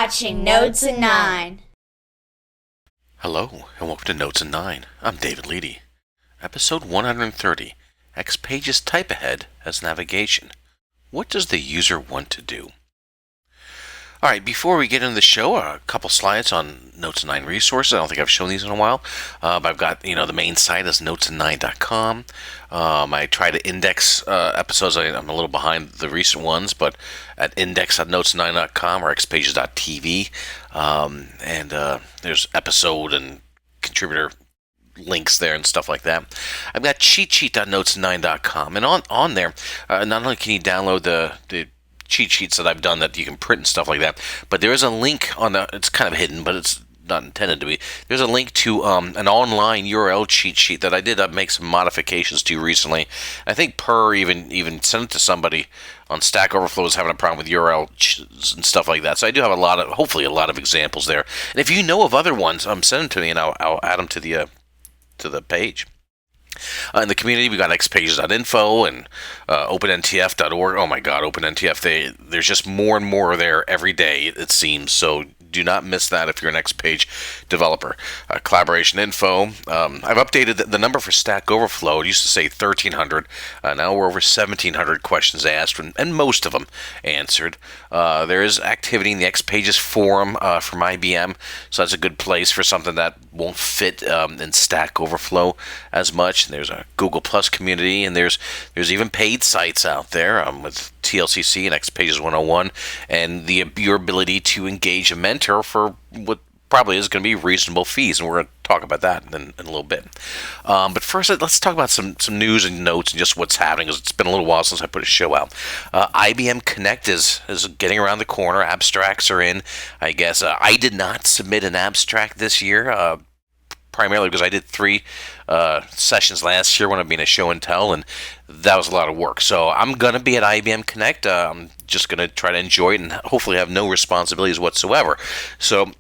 watching NotesIn9. Hello, and welcome to NotesIn9. I'm David Leedy. Episode 130, XPages Type Ahead as Navigation. What does the user want to do? Alright, before we get into the show, a couple slides on NotesIn9 resources. I don't think I've shown these in a while. But I've got, the main site is NotesIn9.com. I try to index episodes. I'm a little behind the recent ones, but at index.notesin9.com or xpages.tv. And there's episode and contributor links there and stuff like that. I've got cheatsheet.notesin9.com. And on there, not only can you download the cheat sheets that I've done that you can print and stuff like that, but there is a link on it's kind of hidden, but it's not intended to be. There's a link to an online URL cheat sheet that I did make some modifications to recently. I think Per even sent it to somebody on Stack Overflow is having a problem with URL and stuff like that. So I do have hopefully a lot of examples there. And if you know of other ones, send them to me and I'll add them to the page. In the community, we got XPages.info and OpenNTF.org. Oh my God, OpenNTF! There's just more and more there every day, it seems. So do not miss that if you're an XPage developer. Collaboration info. I've updated the number for Stack Overflow. It used to say 1,300. Now we're over 1,700 questions asked, and most of them answered. There is activity in the XPages forum from IBM, so that's a good place for something that won't fit in Stack Overflow as much. And there's a Google Plus community, and there's even paid sites out there with TLCC and XPages 101, and your ability to engage a mentor for what probably is going to be reasonable fees, and we're going to talk about that in a little bit. But first, let's talk about some news and notes and just what's happening, because it's been a little while since I put a show out. IBM Connect is getting around the corner. Abstracts are in, I guess. I did not submit an abstract this year, primarily because I did 3 sessions last year when I've been a show and tell, and that was a lot of work. So I'm going to be at IBM Connect. I'm just going to try to enjoy it and hopefully have no responsibilities whatsoever. So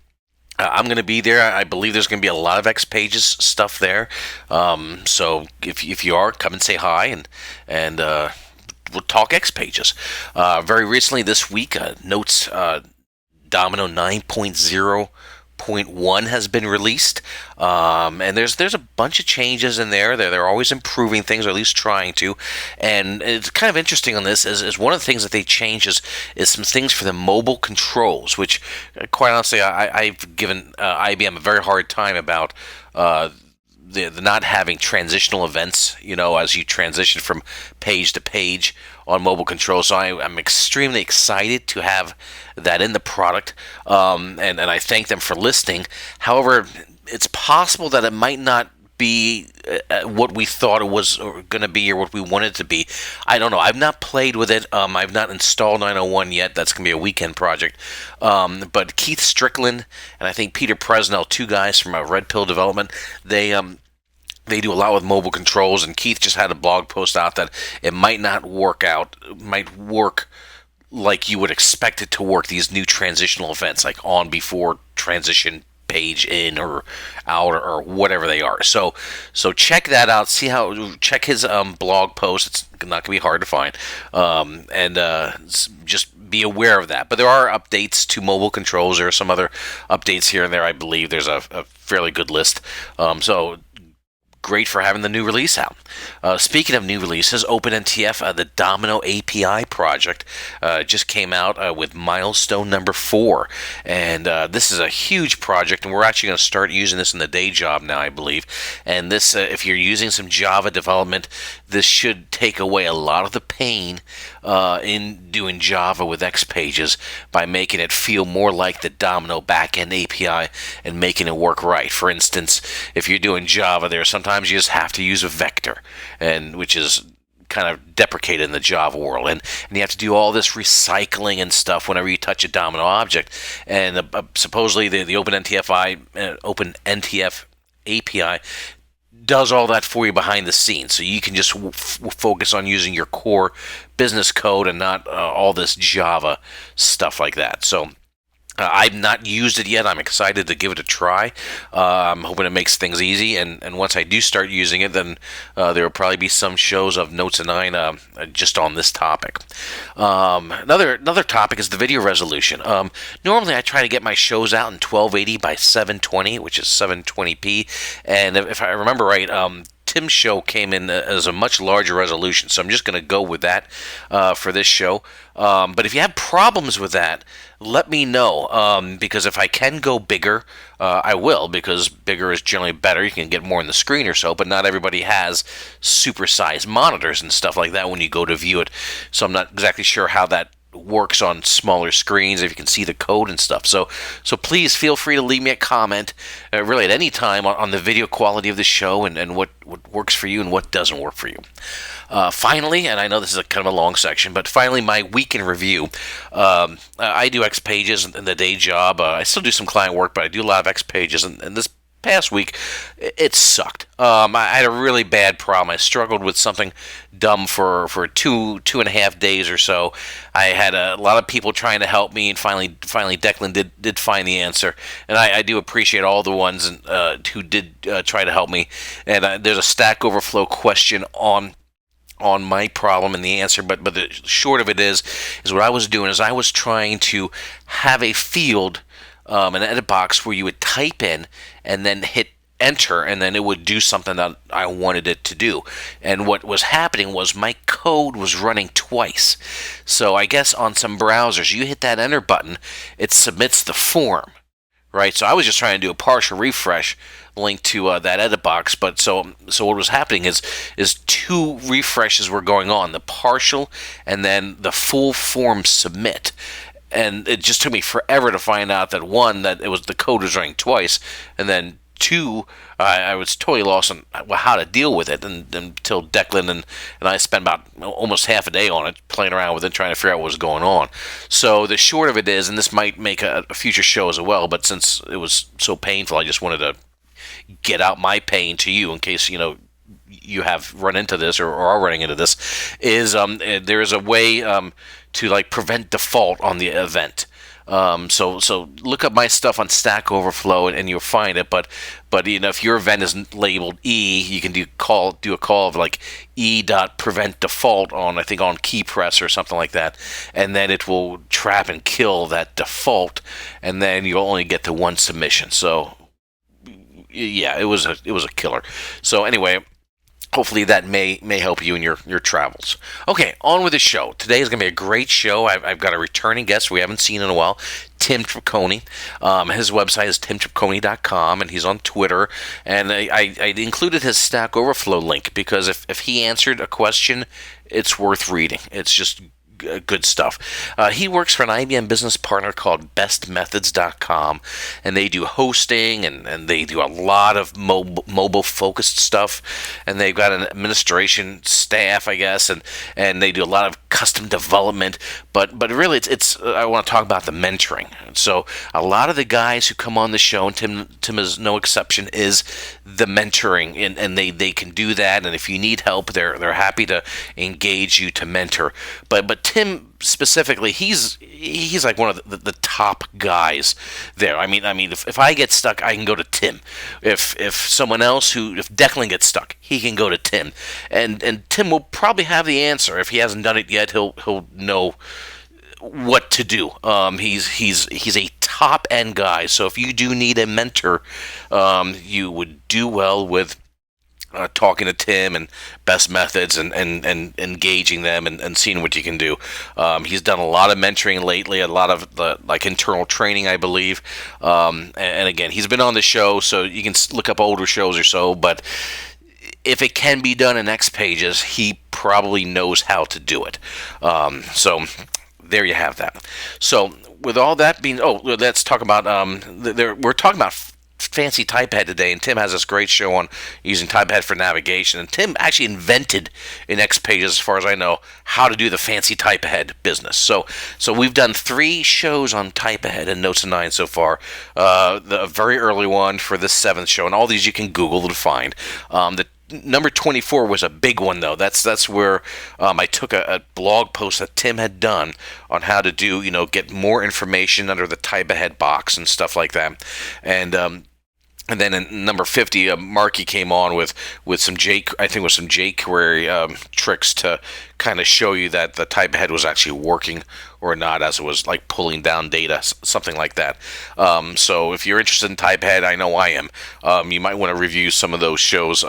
I'm going to be there. I believe there's going to be a lot of XPages stuff there. So if you are, come and say hi, and we'll talk XPages. Very recently this week, Notes Domino 9.0.1 has been released, and there's a bunch of changes in there. They're always improving things, or at least trying to. And it's kind of interesting on this is one of the things that they changed is some things for the mobile controls, which quite honestly I've given IBM a very hard time about. The not having transitional events, as you transition from page to page on mobile control. So I'm extremely excited to have that in the product, and I thank them for listening. However, it's possible that it might not be what we thought it was going to be or what we wanted it to be. I don't know. I've not played with it. I've not installed 901 yet. That's going to be a weekend project. But Keith Strickland and I think Peter Presnell, 2 guys from Red Pill Development, they do a lot with mobile controls, and Keith just had a blog post out that it might not work out. It might work like you would expect it to work, these new transitional events, like on, before, transition, page, in, or out, or whatever they are. So check that out. Check his blog post. It's not going to be hard to find. Just be aware of that. But there are updates to mobile controls. There are some other updates here and there. I believe there's a fairly good list. So great for having the new release out. Speaking of new releases, OpenNTF, the Domino API project, just came out with milestone number 4. And this is a huge project, and we're actually going to start using this in the day job now, I believe. And this, if you're using some Java development, this should take away a lot of the pain in doing Java with XPages by making it feel more like the Domino backend API and making it work right. For instance, if you're doing Java, sometimes you just have to use a vector, and which is kind of deprecated in the Java world, and you have to do all this recycling and stuff whenever you touch a Domino object. And supposedly the OpenNTF API does all that for you behind the scenes, so you can just focus on using your core business code and not all this Java stuff like that. So I've not used it yet. I'm excited to give it a try. I'm hoping it makes things easy. And once I do start using it, then there will probably be some shows of NotesIn9 just on this topic. Another topic is the video resolution. Normally, I try to get my shows out in 1280 by 720, which is 720p. And if I remember right, Tim's show came in as a much larger resolution, so I'm just going to go with that for this show. But if you have problems with that, let me know, because if I can go bigger, I will, because bigger is generally better. You can get more on the screen or so, but not everybody has super-sized monitors and stuff like that when you go to view it, so I'm not exactly sure how that works on smaller screens, if you can see the code and stuff. So please feel free to leave me a comment, really at any time, on the video quality of the show and what works for you and what doesn't work for you. Finally, and I know this is kind of a long section, but finally, my week in review. I do XPages in the day job. I still do some client work, but I do a lot of XPages, and this past week, it sucked. I had a really bad problem. I struggled with something dumb for two and a half days or so. I had a lot of people trying to help me, and finally Declan did find the answer. And I do appreciate all the ones who did try to help me. And there's a Stack Overflow question on my problem and the answer, but the short of it is what I was doing is I was trying to have a field, an edit box, where you would type in and then hit enter, and then it would do something that I wanted it to do. And what was happening was my code was running twice. So I guess on some browsers, you hit that enter button, it submits the form, right? So I was just trying to do a partial refresh link to that edit box, but so what was happening is two refreshes were going on, the partial and then the full form submit. And it just took me forever to find out that, one, that it was the code was running twice, and then two, I was totally lost on how to deal with it, and until Declan and I spent about almost half a day on it, playing around with it, trying to figure out what was going on. So the short of it is, and this might make a future show as well, but since it was so painful, I just wanted to get out my pain to you in case you have run into this or are running into this. Is there is a way to prevent default on the event. So look up my stuff on Stack Overflow and you'll find it. But if your event is labeled E, you can do a call of E.prevent default on, I think, on key press or something like that, and then it will trap and kill that default, and then you'll only get to one submission. So yeah, it was a killer. So anyway, hopefully that may help you in your travels. Okay, on with the show. Today is going to be a great show. I've got a returning guest we haven't seen in a while, Tim Tripconi. His website is timtripconi.com, and he's on Twitter. And I included his Stack Overflow link because if he answered a question, it's worth reading. It's just good stuff. He works for an IBM business partner called bestmethods.com, and they do hosting and they do a lot of mobile focused stuff, and they've got an administration staff, I guess, and they do a lot of custom development, but really it's I want to talk about the mentoring. So a lot of the guys who come on the show, and Tim is no exception, is the mentoring, and they can do that, and if you need help, they're happy to engage you to mentor. But Tim specifically, he's like one of the top guys there. I mean, if I get stuck, I can go to Tim. If someone else if Declan gets stuck, he can go to Tim, and Tim will probably have the answer. If he hasn't done it yet, he'll know what to do. He's a top end guy. So if you do need a mentor, you would do well with talking to Tim and Best Methods and engaging them and seeing what you can do. He's done a lot of mentoring lately, a lot of the internal training, I believe. And again, he's been on the show, so you can look up older shows or so. But if it can be done in XPages, he probably knows how to do it. So there you have that. So with all that being, let's talk about we're talking about fancy typehead today, and Tim has this great show on using typehead for navigation, and Tim actually invented in XPages, as far as I know, how to do the fancy typehead business. So we've done 3 shows on typehead in NotesIn9 so far. The very early one for the 7th show, and all these you can Google to find. The number 24 was a big one, though. That's where I took a blog post that Tim had done on how to do, get more information under the type ahead box and stuff like that. And then in number 50, Marky came on with some jQuery tricks to kind of show you that the type ahead was actually working or not, as it was like pulling down data, something like that. So if you're interested in type ahead, I know I am. You might want to review some of those shows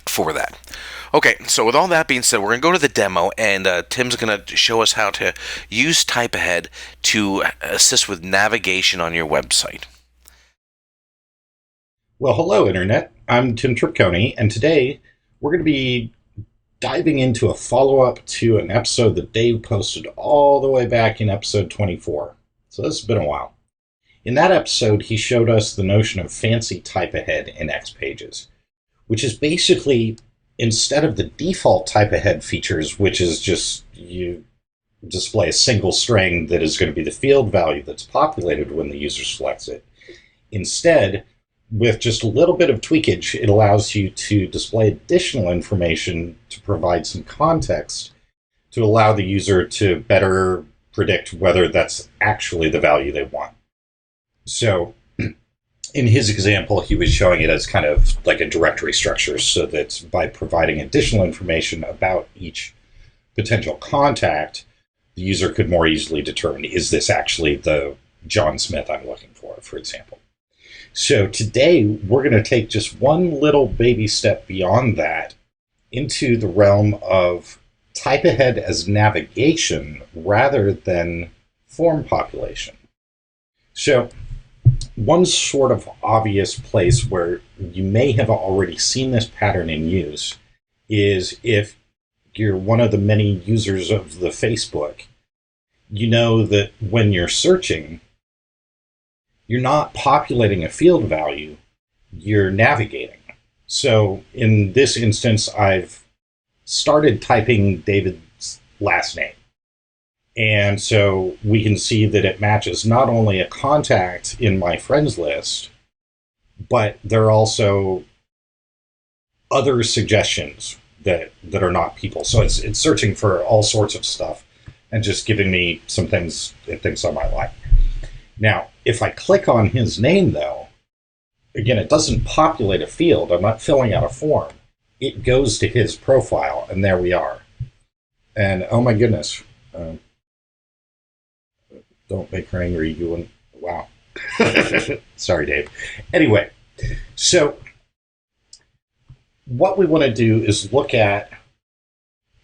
for that. Okay, so with all that being said, we're going to go to the demo, and Tim's going to show us how to use type ahead to assist with navigation on your website. Well, hello, Internet. I'm Tim Tripconi, and today we're going to be diving into a follow-up to an episode that Dave posted all the way back in episode 24. So this has been a while. In that episode, he showed us the notion of fancy type ahead in XPages, which is basically, instead of the default type ahead features, which is just you display a single string that is going to be the field value that's populated when the user selects it, instead, with just a little bit of tweakage, it allows you to display additional information to provide some context to allow the user to better predict whether that's actually the value they want. So in his example, he was showing it as kind of like a directory structure, so that by providing additional information about each potential contact, the user could more easily determine, is this actually the John Smith I'm looking for example. So today, we're going to take just one little baby step beyond that into the realm of type ahead as navigation rather than form population. So one sort of obvious place where you may have already seen this pattern in use is if you're one of the many users of the Facebook, you know that when you're searching, you're not populating a field value, you're navigating. So in this instance, I've started typing David's last name. And so we can see that it matches not only a contact in my friends list, but there are also other suggestions that are not people. So it's searching for all sorts of stuff and just giving me some things it thinks I might like. Now, if I click on his name, though, again, it doesn't populate a field. I'm not filling out a form. It goes to his profile, and there we are. And, oh my goodness, don't make her angry. You wouldn't. Wow. Sorry, Dave. Anyway, so what we want to do is look at,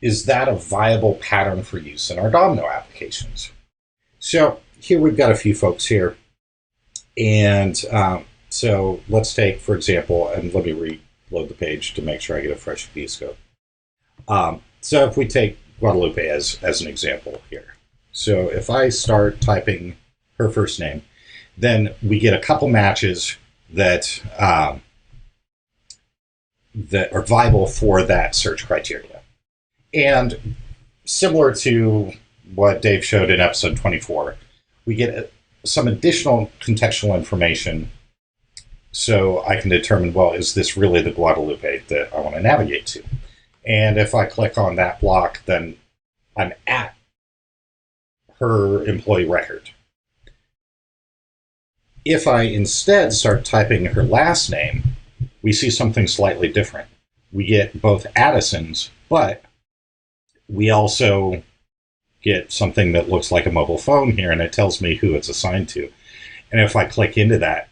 is that a viable pattern for use in our Domino applications? So here we've got a few folks here. And so let's take, for example, and let me reload the page to make sure I get a fresh VS Code. So if we take Guadalupe as an example here. So if I start typing her first name, then we get a couple matches that are viable for that search criteria. And similar to what Dave showed in episode 24, we get some additional contextual information so I can determine, well, is this really the Guadalupe that I want to navigate to? And if I click on that block, then I'm at her employee record. If I instead start typing her last name, we see something slightly different. We get both Addisons, but we also get something that looks like a mobile phone here, and it tells me who it's assigned to. And if I click into that,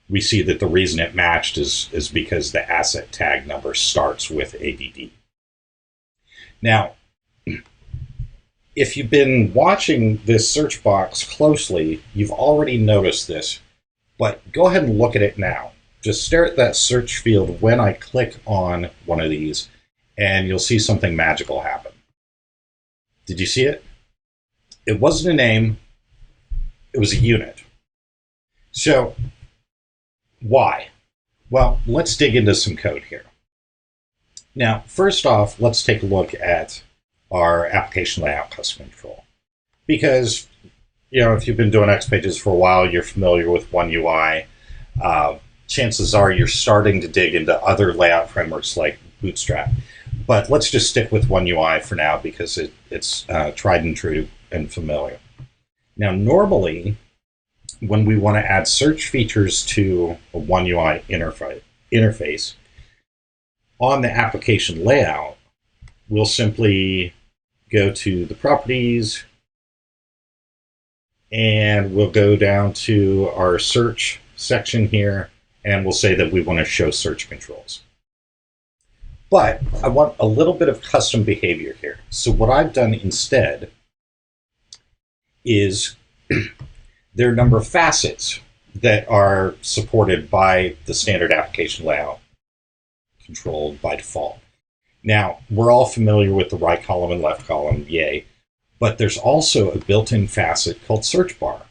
we see that the reason it matched is because the asset tag number starts with ADD. Now, if you've been watching this search box closely, you've already noticed this, but go ahead and look at it now. Just stare at that search field when I click on one of these, and you'll see something magical happen. Did you see it? It wasn't a name, it was a unit. So, why? Well, let's dig into some code here. Now, first off, let's take a look at our application layout custom control. Because, if you've been doing XPages for a while, you're familiar with One UI. chances are you're starting to dig into other layout frameworks like Bootstrap. But let's just stick with One UI for now because it's tried and true and familiar. Now, normally, when we want to add search features to a One UI interface, on the application layout, we'll simply go to the properties, and we'll go down to our search section here, and we'll say that we want to show search controls. But I want a little bit of custom behavior here. So what I've done instead is there are a number of facets that are supported by the standard application layout, controlled by default. Now, we're all familiar with the right column and left column, yay, but there's also a built-in facet called search bar.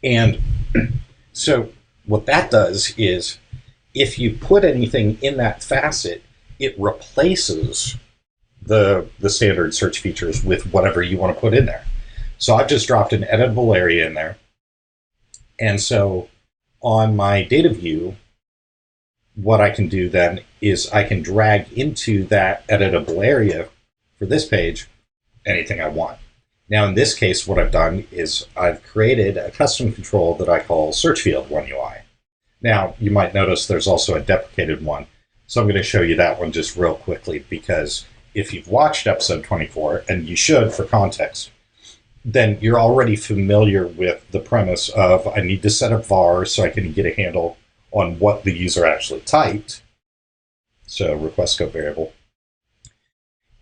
And so what that does is if you put anything in that facet, it replaces the standard search features with whatever you want to put in there. So I've just dropped an editable area in there. And so on my data view, what I can do then is I can drag into that editable area for this page anything I want. Now, in this case, what I've done is I've created a custom control that I call search field One UI. Now, you might notice there's also a deprecated one. So I'm going to show you that one just real quickly, because if you've watched episode 24, and you should for context, then you're already familiar with the premise of I need to set up var so I can get a handle on what the user actually typed. So request scope variable.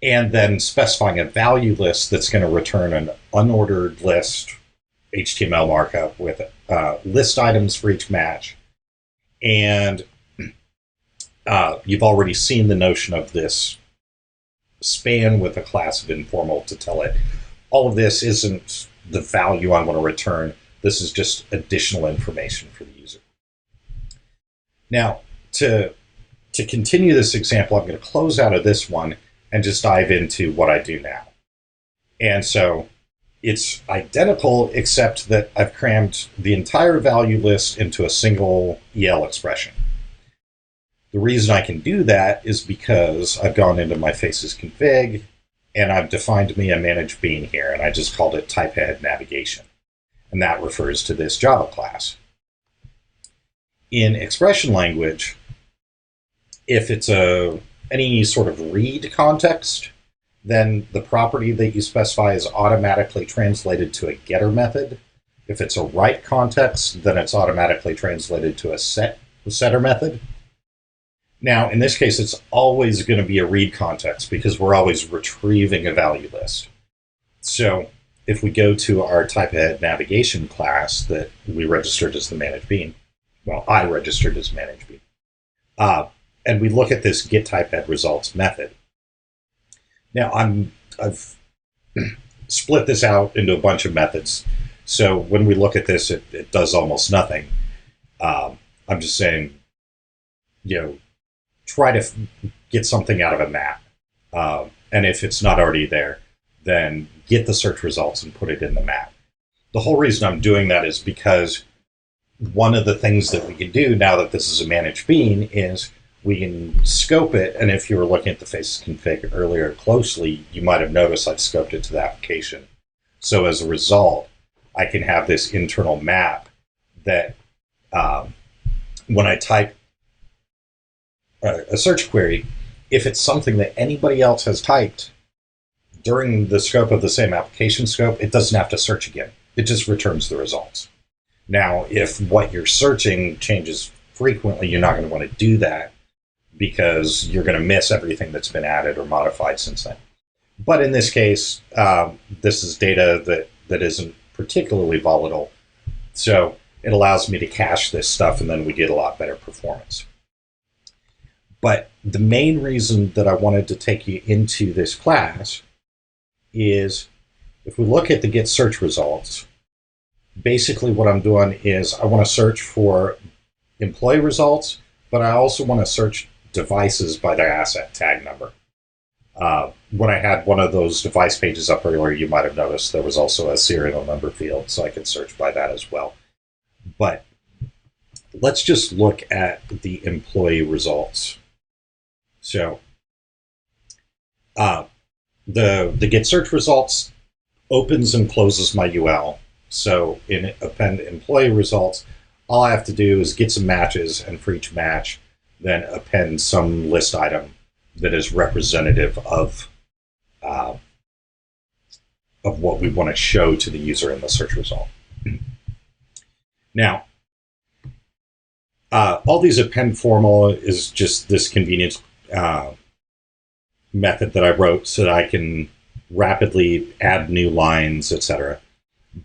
And then specifying a value list that's going to return an unordered list HTML markup with list items for each match. And you've already seen the notion of this span with a class of informal to tell it, all of this isn't the value I want to return. This is just additional information for the user. Now, to continue this example, I'm going to close out of this one and just dive into what I do now. And so it's identical, except that I've crammed the entire value list into a single EL expression. The reason I can do that is because I've gone into my faces config and I've defined me a managed bean here, and I just called it typehead navigation. And that refers to this Java class. In expression language, if it's any sort of read context, then the property that you specify is automatically translated to a getter method. If it's a write context, then it's automatically translated to a setter method. Now, in this case, it's always going to be a read context because we're always retrieving a value list. So if we go to our typehead navigation class that we registered as the managed bean, well, I registered as managed bean, and we look at this get typehead results method. Now, I've split this out into a bunch of methods. So when we look at this, it does almost nothing. I'm just saying, try to get something out of a map. And if it's not already there, then get the search results and put it in the map. The whole reason I'm doing that is because one of the things that we can do now that this is a managed bean is we can scope it. And if you were looking at the faces config earlier closely, you might have noticed I've scoped it to the application. So as a result, I can have this internal map that when I type a search query, if it's something that anybody else has typed during the scope of the same application scope, it doesn't have to search again. It just returns the results. Now, if what you're searching changes frequently, you're not going to want to do that because you're going to miss everything that's been added or modified since then. But in this case, this is data that isn't particularly volatile. So it allows me to cache this stuff, and then we get a lot better performance. But the main reason that I wanted to take you into this class is if we look at the get search results, basically what I'm doing is I want to search for employee results, but I also want to search devices by their asset tag number. When I had one of those device pages up earlier, you might have noticed there was also a serial number field, so I could search by that as well. But let's just look at the employee results. So the get search results opens and closes my UL. So in append employee results, all I have to do is get some matches, and for each match, then append some list item that is representative of what we want to show to the user in the search result. Now, all these append formal is just this convenience method that I wrote so that I can rapidly add new lines, etc.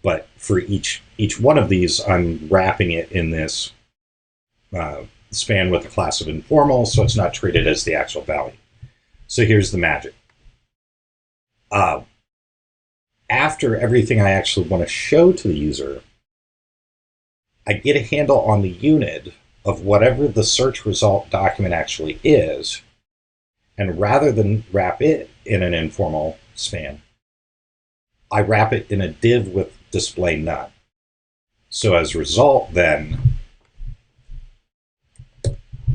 But for each one of these, I'm wrapping it in this span with a class of informal, so it's not treated as the actual value. So here's the magic. After everything I actually want to show to the user, I get a handle on the unit of whatever the search result document actually is, and rather than wrap it in an informal span, I wrap it in a div with display none. So as a result, then,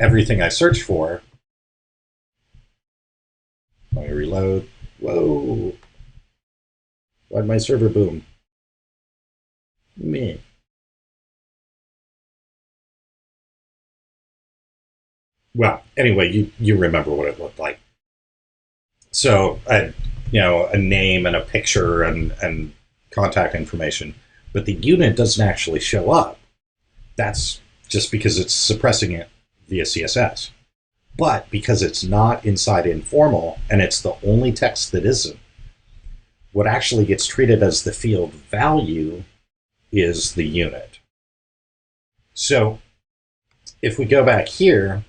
everything I search for, let me reload. Whoa. Why'd my server boom? Meh. Well, anyway, you remember what it looked like. So I, a name and a picture and contact information, but the unit doesn't actually show up. That's just because it's suppressing it via CSS. But because it's not inside informal and it's the only text that isn't, what actually gets treated as the field value is the unit. So if we go back here,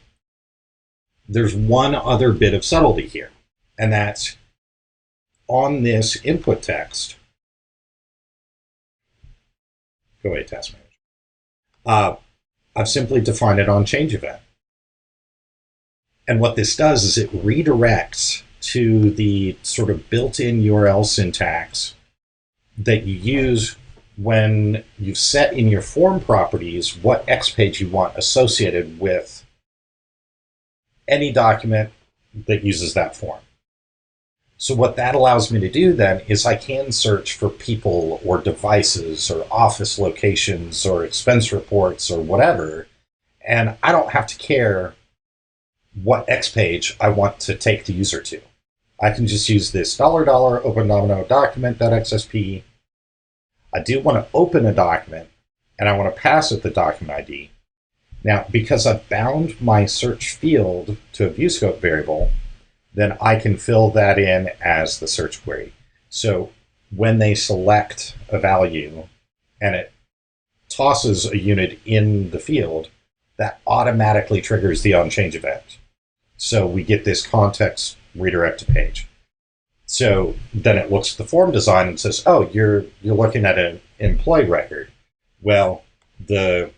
there's one other bit of subtlety here, and that's on this input text. Go away, task manager. I've simply defined it on change event. And what this does is it redirects to the sort of built-in URL syntax that you use when you've set in your form properties what XPage you want associated with any document that uses that form. So what that allows me to do then is I can search for people or devices or office locations or expense reports or whatever, and I don't have to care what XPage I want to take the user to. I can just use this $open document.xsp. I do want to open a document, and I want to pass it the document ID. Now, because I've bound my search field to a viewScope variable, then I can fill that in as the search query. So when they select a value and it tosses a unit in the field, that automatically triggers the onChange event. So we get this context redirect to page. So then it looks at the form design and says, oh, you're looking at an employee record. Well, the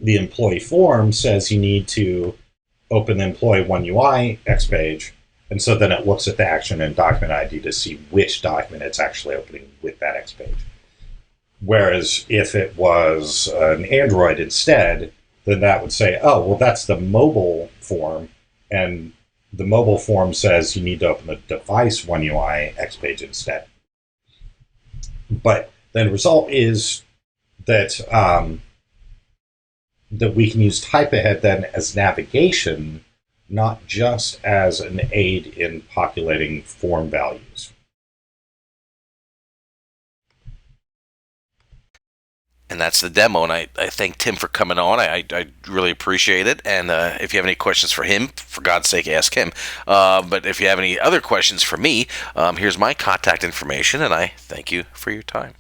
employee form says you need to open the employee one UI XPage, and so then it looks at the action and document ID to see which document it's actually opening with that XPage. Whereas if it was an Android instead, then that would say, oh, well, that's the mobile form, and the mobile form says you need to open the device one UI XPage instead. But then the result is that that we can use type ahead then as navigation, not just as an aid in populating form values. And that's the demo, and I thank Tim for coming on. I really appreciate it. And if you have any questions for him, for God's sake, ask him. But if you have any other questions for me, here's my contact information, and I thank you for your time.